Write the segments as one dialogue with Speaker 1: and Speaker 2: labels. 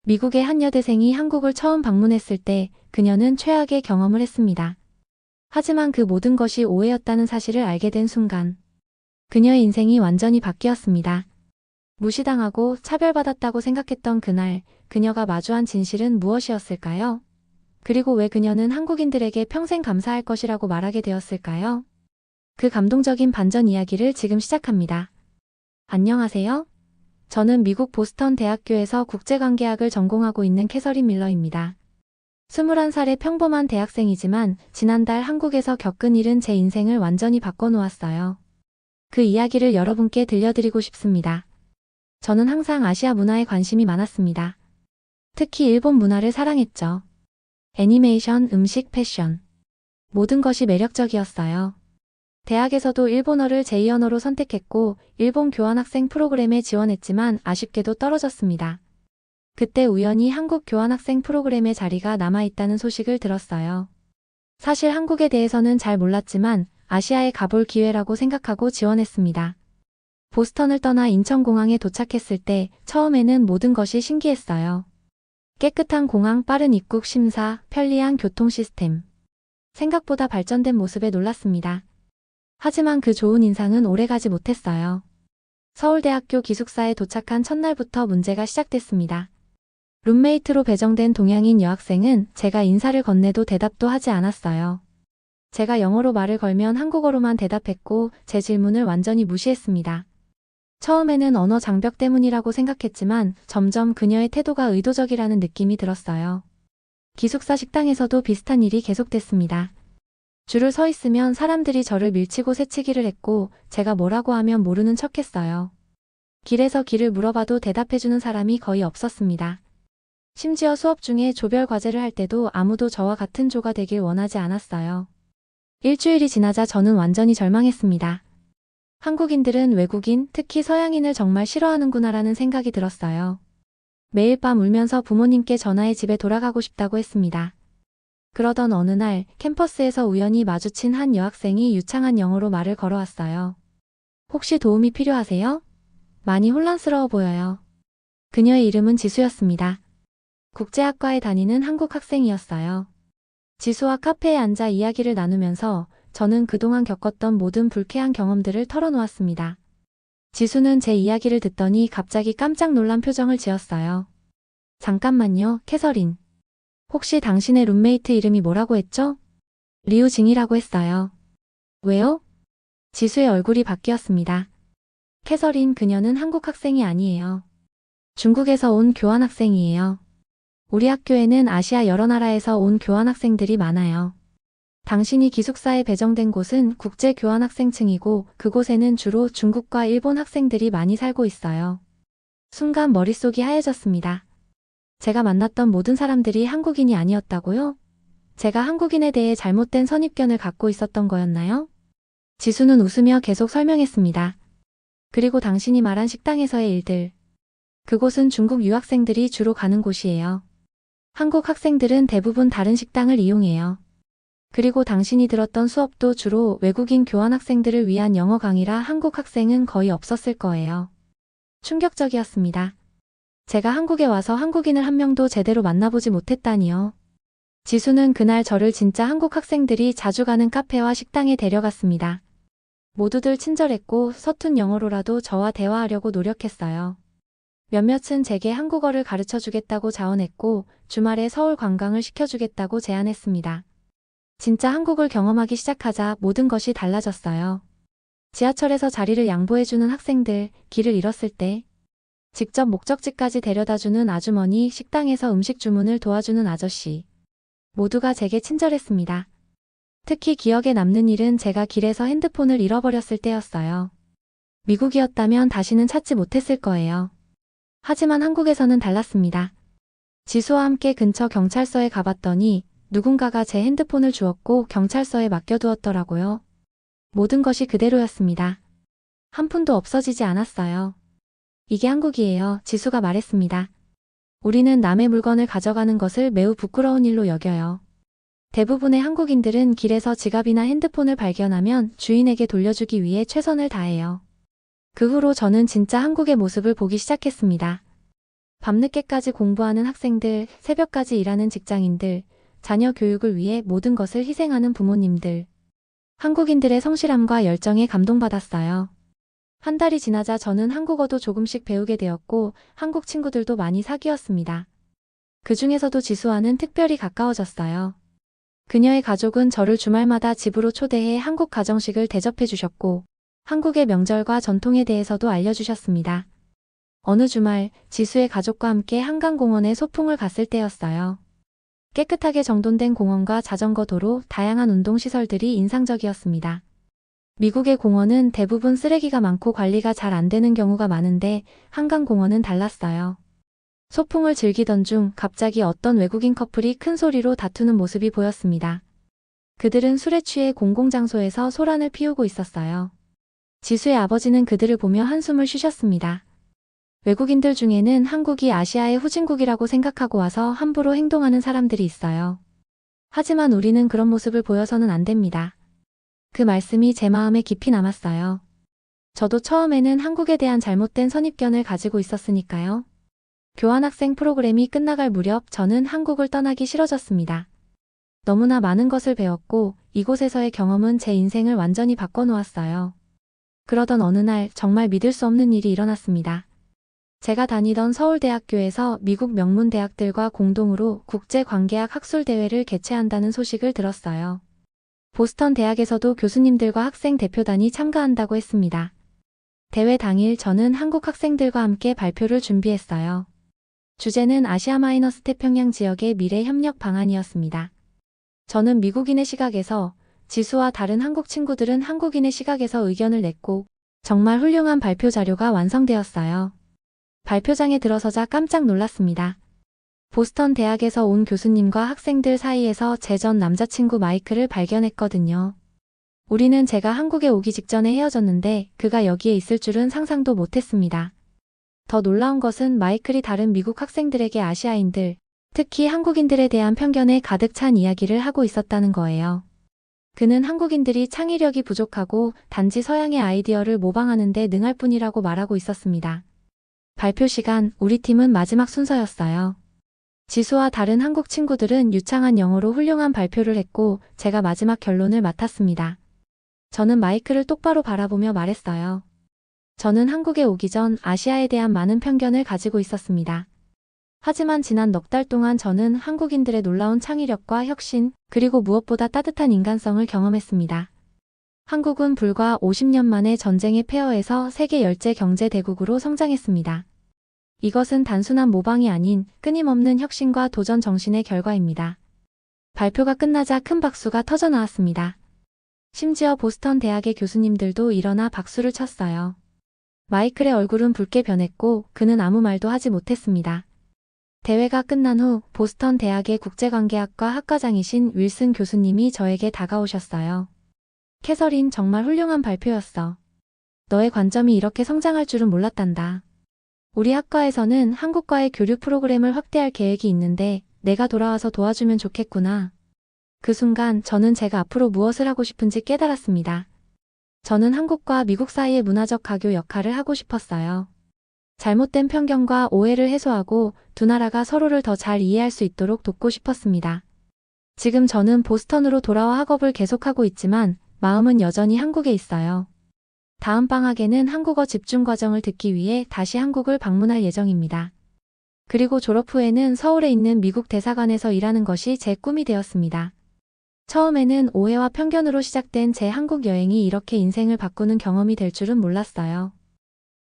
Speaker 1: 미국의 한 여대생이 한국을 처음 방문했을 때 그녀는 최악의 경험을 했습니다. 하지만 그 모든 것이 오해였다는 사실을 알게 된 순간 그녀의 인생이 완전히 바뀌었습니다. 무시당하고 차별받았다고 생각했던 그날 그녀가 마주한 진실은 무엇이었을까요? 그리고 왜 그녀는 한국인들에게 평생 감사할 것이라고 말하게 되었을까요? 그 감동적인 반전 이야기를 지금 시작합니다. 안녕하세요. 저는 미국 보스턴 대학교에서 국제관계학을 전공하고 있는 캐서린 밀러입니다. 21살의 평범한 대학생이지만 지난달 한국에서 겪은 일은 제 인생을 완전히 바꿔놓았어요. 그 이야기를 여러분께 들려드리고 싶습니다. 저는 항상 아시아 문화에 관심이 많았습니다. 특히 일본 문화를 사랑했죠. 애니메이션, 음식, 패션. 모든 것이 매력적이었어요. 대학에서도 일본어를 제2언어로 선택했고 일본 교환학생 프로그램에 지원했지만 아쉽게도 떨어졌습니다. 그때 우연히 한국 교환학생 프로그램에 자리가 남아있다는 소식을 들었어요. 사실 한국에 대해서는 잘 몰랐지만 아시아에 가볼 기회라고 생각하고 지원했습니다. 보스턴을 떠나 인천공항에 도착했을 때 처음에는 모든 것이 신기했어요. 깨끗한 공항, 빠른 입국 심사, 편리한 교통 시스템. 생각보다 발전된 모습에 놀랐습니다. 하지만 그 좋은 인상은 오래가지 못했어요. 서울대학교 기숙사에 도착한 첫날부터 문제가 시작됐습니다. 룸메이트로 배정된 동양인 여학생은 제가 인사를 건네도 대답도 하지 않았어요. 제가 영어로 말을 걸면 한국어로만 대답했고 제 질문을 완전히 무시했습니다. 처음에는 언어 장벽 때문이라고 생각했지만 점점 그녀의 태도가 의도적이라는 느낌이 들었어요. 기숙사 식당에서도 비슷한 일이 계속됐습니다. 줄을 서 있으면 사람들이 저를 밀치고 새치기를 했고 제가 뭐라고 하면 모르는 척했어요. 길에서 길을 물어봐도 대답해주는 사람이 거의 없었습니다. 심지어 수업 중에 조별 과제를 할 때도 아무도 저와 같은 조가 되길 원하지 않았어요. 일주일이 지나자 저는 완전히 절망했습니다. 한국인들은 외국인, 특히 서양인을 정말 싫어하는구나라는 생각이 들었어요. 매일 밤 울면서 부모님께 전화해 집에 돌아가고 싶다고 했습니다. 그러던 어느 날 캠퍼스에서 우연히 마주친 한 여학생이 유창한 영어로 말을 걸어왔어요. 혹시 도움이 필요하세요? 많이 혼란스러워 보여요. 그녀의 이름은 지수였습니다. 국제학과에 다니는 한국 학생이었어요. 지수와 카페에 앉아 이야기를 나누면서 저는 그동안 겪었던 모든 불쾌한 경험들을 털어놓았습니다. 지수는 제 이야기를 듣더니 갑자기 깜짝 놀란 표정을 지었어요. 잠깐만요, 캐서린. 혹시 당신의 룸메이트 이름이 뭐라고 했죠? 리우징이라고 했어요. 왜요? 지수의 얼굴이 바뀌었습니다. 캐서린, 그녀는 한국 학생이 아니에요. 중국에서 온 교환학생이에요. 우리 학교에는 아시아 여러 나라에서 온 교환학생들이 많아요. 당신이 기숙사에 배정된 곳은 국제교환학생층이고 그곳에는 주로 중국과 일본 학생들이 많이 살고 있어요. 순간 머릿속이 하얘졌습니다. 제가 만났던 모든 사람들이 한국인이 아니었다고요? 제가 한국인에 대해 잘못된 선입견을 갖고 있었던 거였나요? 지수는 웃으며 계속 설명했습니다. 그리고 당신이 말한 식당에서의 일들. 그곳은 중국 유학생들이 주로 가는 곳이에요. 한국 학생들은 대부분 다른 식당을 이용해요. 그리고 당신이 들었던 수업도 주로 외국인 교환학생들을 위한 영어 강의라 한국 학생은 거의 없었을 거예요. 충격적이었습니다. 제가 한국에 와서 한국인을 한 명도 제대로 만나보지 못했다니요. 지수는 그날 저를 진짜 한국 학생들이 자주 가는 카페와 식당에 데려갔습니다. 모두들 친절했고 서툰 영어로라도 저와 대화하려고 노력했어요. 몇몇은 제게 한국어를 가르쳐 주겠다고 자원했고 주말에 서울 관광을 시켜주겠다고 제안했습니다. 진짜 한국을 경험하기 시작하자 모든 것이 달라졌어요. 지하철에서 자리를 양보해주는 학생들, 길을 잃었을 때 직접 목적지까지 데려다주는 아주머니, 식당에서 음식 주문을 도와주는 아저씨. 모두가 제게 친절했습니다. 특히 기억에 남는 일은 제가 길에서 핸드폰을 잃어버렸을 때였어요. 미국이었다면 다시는 찾지 못했을 거예요. 하지만 한국에서는 달랐습니다. 지수와 함께 근처 경찰서에 가봤더니 누군가가 제 핸드폰을 주었고 경찰서에 맡겨두었더라고요. 모든 것이 그대로였습니다. 한 푼도 없어지지 않았어요. 이게 한국이에요. 지수가 말했습니다. 우리는 남의 물건을 가져가는 것을 매우 부끄러운 일로 여겨요. 대부분의 한국인들은 길에서 지갑이나 핸드폰을 발견하면 주인에게 돌려주기 위해 최선을 다해요. 그 후로 저는 진짜 한국의 모습을 보기 시작했습니다. 밤늦게까지 공부하는 학생들, 새벽까지 일하는 직장인들, 자녀 교육을 위해 모든 것을 희생하는 부모님들. 한국인들의 성실함과 열정에 감동받았어요. 한 달이 지나자 저는 한국어도 조금씩 배우게 되었고 한국 친구들도 많이 사귀었습니다. 그 중에서도 지수와는 특별히 가까워졌어요. 그녀의 가족은 저를 주말마다 집으로 초대해 한국 가정식을 대접해 주셨고 한국의 명절과 전통에 대해서도 알려주셨습니다. 어느 주말 지수의 가족과 함께 한강공원에 소풍을 갔을 때였어요. 깨끗하게 정돈된 공원과 자전거 도로, 다양한 운동시설들이 인상적이었습니다. 미국의 공원은 대부분 쓰레기가 많고 관리가 잘 안 되는 경우가 많은데 한강공원은 달랐어요. 소풍을 즐기던 중 갑자기 어떤 외국인 커플이 큰 소리로 다투는 모습이 보였습니다. 그들은 술에 취해 공공장소에서 소란을 피우고 있었어요. 지수의 아버지는 그들을 보며 한숨을 쉬셨습니다. 외국인들 중에는 한국이 아시아의 후진국이라고 생각하고 와서 함부로 행동하는 사람들이 있어요. 하지만 우리는 그런 모습을 보여서는 안 됩니다. 그 말씀이 제 마음에 깊이 남았어요. 저도 처음에는 한국에 대한 잘못된 선입견을 가지고 있었으니까요. 교환학생 프로그램이 끝나갈 무렵 저는 한국을 떠나기 싫어졌습니다. 너무나 많은 것을 배웠고 이곳에서의 경험은 제 인생을 완전히 바꿔놓았어요. 그러던 어느 날 정말 믿을 수 없는 일이 일어났습니다. 제가 다니던 서울대학교에서 미국 명문 대학들과 공동으로 국제관계학 학술대회를 개최한다는 소식을 들었어요. 보스턴 대학에서도 교수님들과 학생 대표단이 참가한다고 했습니다. 대회 당일 저는 한국 학생들과 함께 발표를 준비했어요. 주제는 아시아-마이너스 태평양 지역의 미래 협력 방안이었습니다. 저는 미국인의 시각에서, 지수와 다른 한국 친구들은 한국인의 시각에서 의견을 냈고 정말 훌륭한 발표 자료가 완성되었어요. 발표장에 들어서자 깜짝 놀랐습니다. 보스턴 대학에서 온 교수님과 학생들 사이에서 제 전 남자친구 마이클을 발견했거든요. 우리는 제가 한국에 오기 직전에 헤어졌는데 그가 여기에 있을 줄은 상상도 못했습니다. 더 놀라운 것은 마이클이 다른 미국 학생들에게 아시아인들, 특히 한국인들에 대한 편견에 가득 찬 이야기를 하고 있었다는 거예요. 그는 한국인들이 창의력이 부족하고 단지 서양의 아이디어를 모방하는 데 능할 뿐이라고 말하고 있었습니다. 발표 시간, 우리 팀은 마지막 순서였어요. 지수와 다른 한국 친구들은 유창한 영어로 훌륭한 발표를 했고 제가 마지막 결론을 맡았습니다. 저는 마이크를 똑바로 바라보며 말했어요. 저는 한국에 오기 전 아시아에 대한 많은 편견을 가지고 있었습니다. 하지만 지난 넉 달 동안 저는 한국인들의 놀라운 창의력과 혁신, 그리고 무엇보다 따뜻한 인간성을 경험했습니다. 한국은 불과 50년 만에 전쟁의 폐허에서 세계 열째 경제 대국으로 성장했습니다. 이것은 단순한 모방이 아닌 끊임없는 혁신과 도전 정신의 결과입니다. 발표가 끝나자 큰 박수가 터져 나왔습니다. 심지어 보스턴 대학의 교수님들도 일어나 박수를 쳤어요. 마이클의 얼굴은 붉게 변했고 그는 아무 말도 하지 못했습니다. 대회가 끝난 후 보스턴 대학의 국제관계학과 학과장이신 윌슨 교수님이 저에게 다가오셨어요. 캐서린, 정말 훌륭한 발표였어. 너의 관점이 이렇게 성장할 줄은 몰랐단다. 우리 학과에서는 한국과의 교류 프로그램을 확대할 계획이 있는데 내가 돌아와서 도와주면 좋겠구나. 그 순간 저는 제가 앞으로 무엇을 하고 싶은지 깨달았습니다. 저는 한국과 미국 사이의 문화적 가교 역할을 하고 싶었어요. 잘못된 편견과 오해를 해소하고 두 나라가 서로를 더 잘 이해할 수 있도록 돕고 싶었습니다. 지금 저는 보스턴으로 돌아와 학업을 계속하고 있지만 마음은 여전히 한국에 있어요. 다음 방학에는 한국어 집중 과정을 듣기 위해 다시 한국을 방문할 예정입니다. 그리고 졸업 후에는 서울에 있는 미국 대사관에서 일하는 것이 제 꿈이 되었습니다. 처음에는 오해와 편견으로 시작된 제 한국 여행이 이렇게 인생을 바꾸는 경험이 될 줄은 몰랐어요.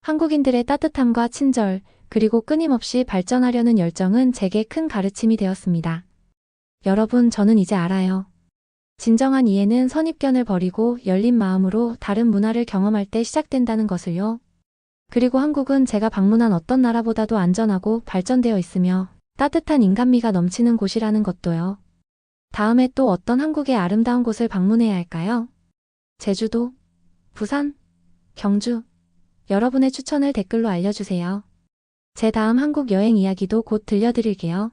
Speaker 1: 한국인들의 따뜻함과 친절, 그리고 끊임없이 발전하려는 열정은 제게 큰 가르침이 되었습니다. 여러분, 저는 이제 알아요. 진정한 이해는 선입견을 버리고 열린 마음으로 다른 문화를 경험할 때 시작된다는 것을요. 그리고 한국은 제가 방문한 어떤 나라보다도 안전하고 발전되어 있으며 따뜻한 인간미가 넘치는 곳이라는 것도요. 다음에 또 어떤 한국의 아름다운 곳을 방문해야 할까요? 제주도, 부산, 경주. 여러분의 추천을 댓글로 알려주세요. 제 다음 한국 여행 이야기도 곧 들려드릴게요.